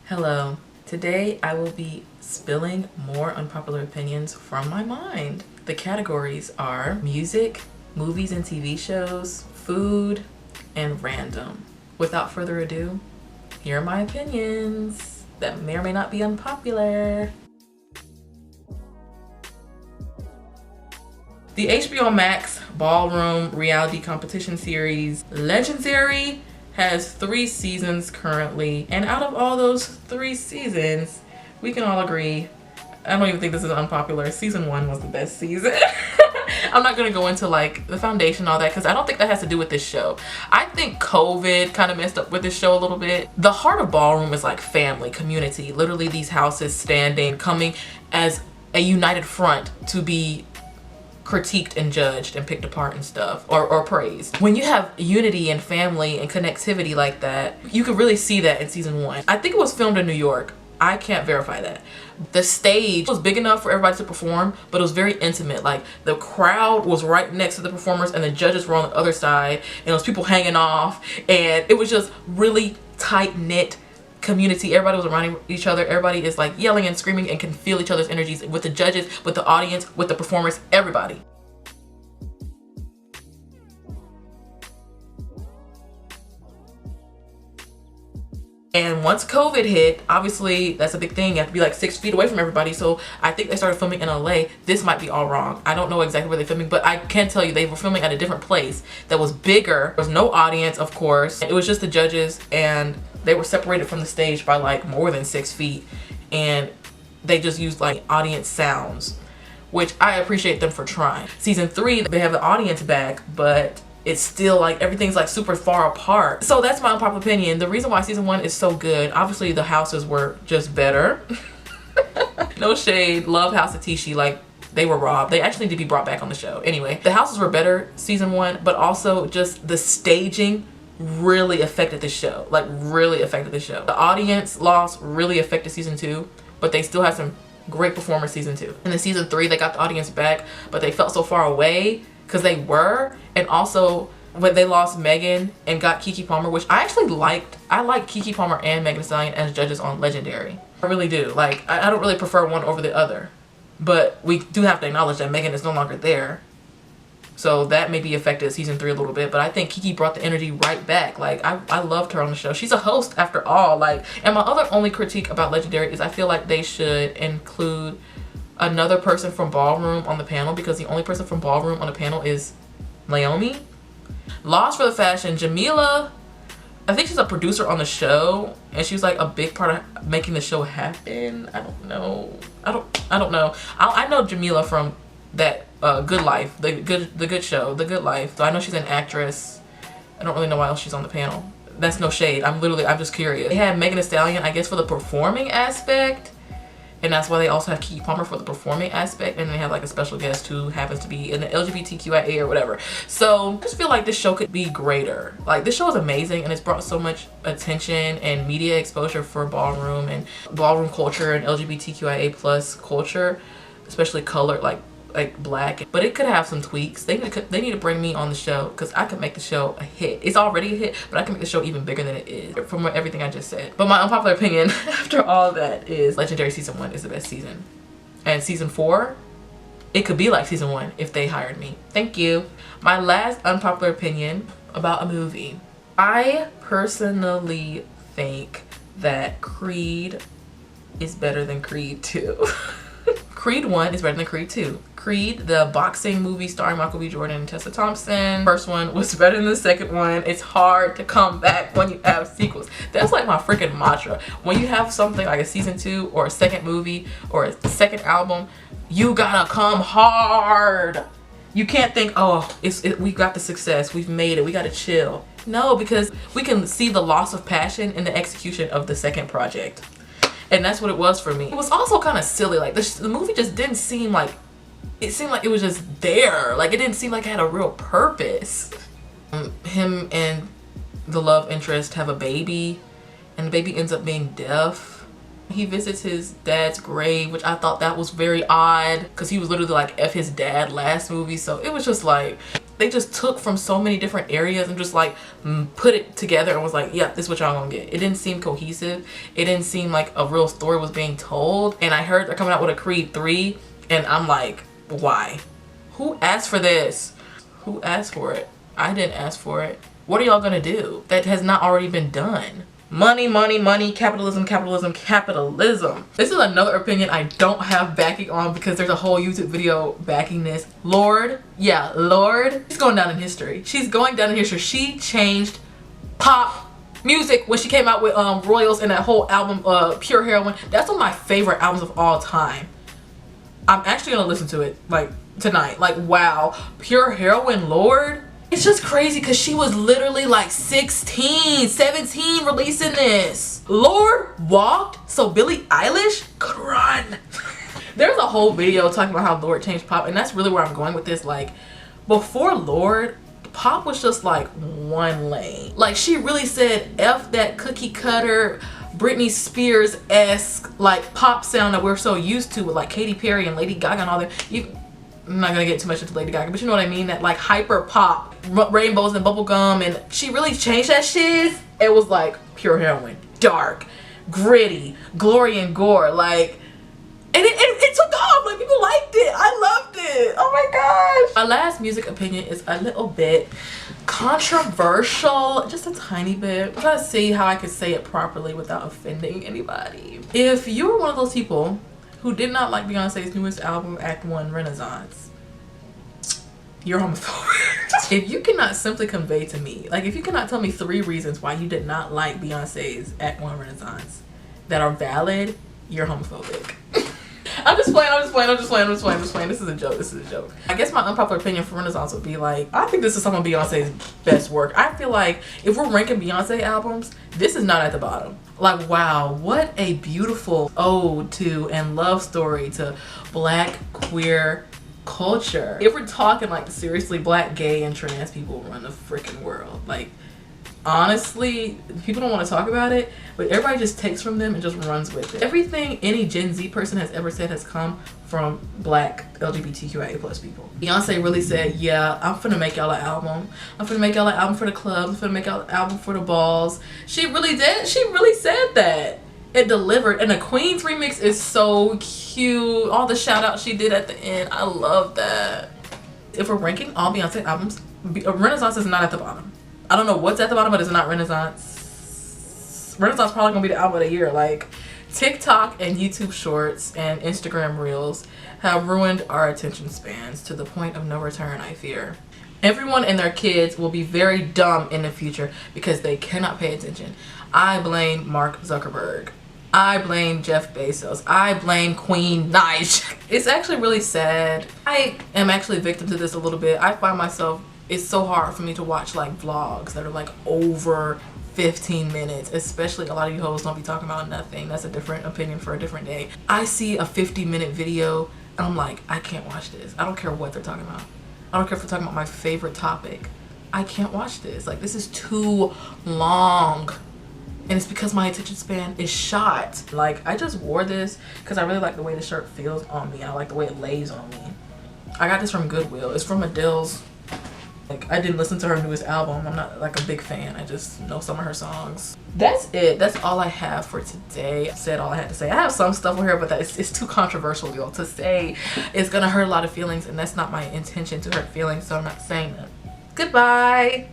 Hello. Today I will be spilling more unpopular opinions from my mind. The categories are music, movies and TV shows, food, and random. Without further ado, here are my opinions that may or may not be unpopular. The HBO Max ballroom reality competition series Legendary has 3 seasons currently, and out of all those 3 seasons, we can all agree, I don't even think this is unpopular, season 1 was the best season. I'm not gonna go into like the foundation and all that because I don't think that has to do with this show. I think COVID kind of messed up with this show a little bit. The heart of ballroom is like family, community, literally these houses standing, coming as a united front to be critiqued and judged and picked apart and stuff, or praised. When you have unity and family and connectivity like that, you could really see that in season 1. I think it was filmed in New York. I can't verify that. The stage was big enough for everybody to perform, but it was very intimate. Like the crowd was right next to the performers and the judges were on the other side, and there was people hanging off, and it was just really tight-knit community. Everybody was around each other. Everybody is like yelling and screaming and can feel each other's energies with the judges, with the audience, with the performers, everybody. And once COVID hit, obviously that's a big thing. You have to be like 6 feet away from everybody. So I think they started filming in LA. This might be all wrong. I don't know exactly where they're filming, but I can tell you they were filming at a different place that was bigger. There was no audience, of course. It was just the judges, and they were separated from the stage by like more than 6 feet. And they just used like audience sounds, which I appreciate them for trying. Season 3, they have the audience back, but it's still like everything's like super far apart. So that's my unpopular opinion. The reason why season 1 is so good, obviously the houses were just better. No shade, love House of Tishi, like they were robbed. They actually need to be brought back on the show. Anyway, the houses were better season 1, but also just the staging really affected the show. Like really affected the show. The audience loss really affected season 2, but they still had some great performers season 2. And then season 3, they got the audience back, but they felt so far away because they were. And also when they lost Megan and got Keke Palmer, which I actually liked. I like Keke Palmer and Megan Thee Stallion as judges on Legendary. I really do. Like I don't really prefer one over the other, but we do have to acknowledge that Megan is no longer there. So that maybe affected season 3 a little bit, but I think Keke brought the energy right back. Like I loved her on the show. She's a host after all. Like, and my other only critique about Legendary is I feel like they should include another person from Ballroom on the panel, because the only person from Ballroom on the panel is Naomi. Lost for the Fashion, Jamila, I think she's a producer on the show, and she was like a big part of making the show happen. I don't know. I don't know. I know Jamila from that Good Life, the good show, The Good Life. So I know she's an actress. I don't really know why else she's on the panel. That's no shade. I'm just curious. They had Megan Thee Stallion, I guess, for the performing aspect. And that's why they also have Keke Palmer for the performing aspect. And they have like a special guest who happens to be in the LGBTQIA or whatever. So I just feel like this show could be greater. Like this show is amazing, and it's brought so much attention and media exposure for ballroom and ballroom culture and LGBTQIA plus culture, especially colored, like black. But it could have some tweaks. They need to bring me on the show, because I could make the show a hit. It's already a hit, but I can make the show even bigger than it is from everything I just said. But my unpopular opinion after all that is Legendary season 1 is the best season, and season 4, it could be like season 1 if they hired me. Thank you. My last unpopular opinion about a movie. I personally think that Creed is better than Creed 2. Creed 1 is better than Creed 2. Creed, the boxing movie starring Michael B. Jordan and Tessa Thompson, first one was better than the second one. It's hard to come back when you have sequels. That's like my freaking mantra. When you have something like a season 2 or a second movie or a second album, you gotta come hard. You can't think, oh, we got the success, we've made it, we gotta chill. No, because we can see the loss of passion in the execution of the second project. And that's what it was for me. It was also kind of silly. Like the movie just didn't seem like, it seemed like it was just there. Like it didn't seem like it had a real purpose. Him and the love interest have a baby, and the baby ends up being deaf. He visits his dad's grave, which I thought that was very odd, because he was literally like F his dad last movie. So it was just like, they just took from so many different areas and just like put it together and was like, yeah, this is what y'all gonna get. It didn't seem cohesive. It didn't seem like a real story was being told. And I heard they're coming out with a Creed 3 and I'm like, why? Who asked for this? Who asked for it? I didn't ask for it. What are y'all gonna do that has not already been done? Money, money, money, capitalism, capitalism, capitalism. This is another opinion I don't have backing on because there's a whole YouTube video backing this. Lorde, yeah, Lorde, she's going down in history. She's going down in history. She changed pop music when she came out with Royals and that whole album, Pure Heroine. That's one of my favorite albums of all time. I'm actually gonna listen to it like tonight. Like, wow, Pure Heroine, Lorde. It's just crazy because she was literally like 16, 17 releasing this. Lorde walked so Billie Eilish could run. There's a whole video talking about how Lorde changed pop, and that's really where I'm going with this. Like, before Lorde, pop was just like one lane. Like, she really said F that cookie cutter Britney Spears-esque like pop sound that we're so used to with like Katy Perry and Lady Gaga and all that. I'm not gonna get too much into Lady Gaga, but you know what I mean, that like hyper pop, rainbows and bubblegum, and she really changed that shit. It was like Pure Heroine, dark, gritty, glory and gore, like, and it took off. Like, people liked it. I loved it. Oh my gosh. My last music opinion is a little bit controversial, just a tiny bit. I'm trying to see how I could say it properly without offending anybody. If you're one of those people who did not like Beyonce's newest album, Act 1 Renaissance, you're homophobic. If you cannot simply convey to me, like, if you cannot tell me 3 reasons why you did not like Beyonce's Act 1 Renaissance that are valid, you're homophobic. I'm just playing. This is a joke. I guess my unpopular opinion for Renaissance would be like, I think this is some of Beyonce's best work. I feel like if we're ranking Beyonce albums, this is not at the bottom. Like, wow, what a beautiful ode to and love story to Black queer culture. If we're talking like seriously, Black, gay, and trans people run the freaking world. Like, honestly, people don't want to talk about it, but everybody just takes from them and just runs with it. Everything any Gen Z person has ever said has come from Black LGBTQIA+ people. Beyonce really said, yeah, I'm finna make y'all an album. I'm finna make y'all an album for the clubs. I'm finna make y'all an album for the balls. She really did. She really said that. It delivered. And the Queen's remix is so cute. All the shout outs she did at the end. I love that. If we're ranking all Beyonce albums, Renaissance is not at the bottom. I don't know what's at the bottom, but it's not Renaissance. Renaissance probably gonna be the album of the year. Like, TikTok and YouTube shorts and Instagram reels have ruined our attention spans to the point of no return, I fear. Everyone and their kids will be very dumb in the future because they cannot pay attention. I blame Mark Zuckerberg. I blame Jeff Bezos. I blame Queen Nige. It's actually really sad. I am actually a victim to this a little bit. I find myself, it's so hard for me to watch like vlogs that are like over 15 minutes, especially a lot of you hoes don't be talking about nothing. That's a different opinion for a different day. I see a 50-minute video and I'm like, I can't watch this. I don't care what they're talking about. I don't care if they're talking about my favorite topic. I can't watch this. Like, this is too long. And it's because my attention span is shot. Like, I just wore this because I really like the way the shirt feels on me. I like the way it lays on me. I got this from Goodwill. It's from Adele's. Like, I didn't listen to her newest album. I'm not like a big fan. I just know some of her songs. That's it. That's all I have for today. I said all I had to say. I have some stuff on here, but it's too controversial, y'all, to say. It's gonna hurt a lot of feelings, and that's not my intention to hurt feelings, so I'm not saying that. Goodbye.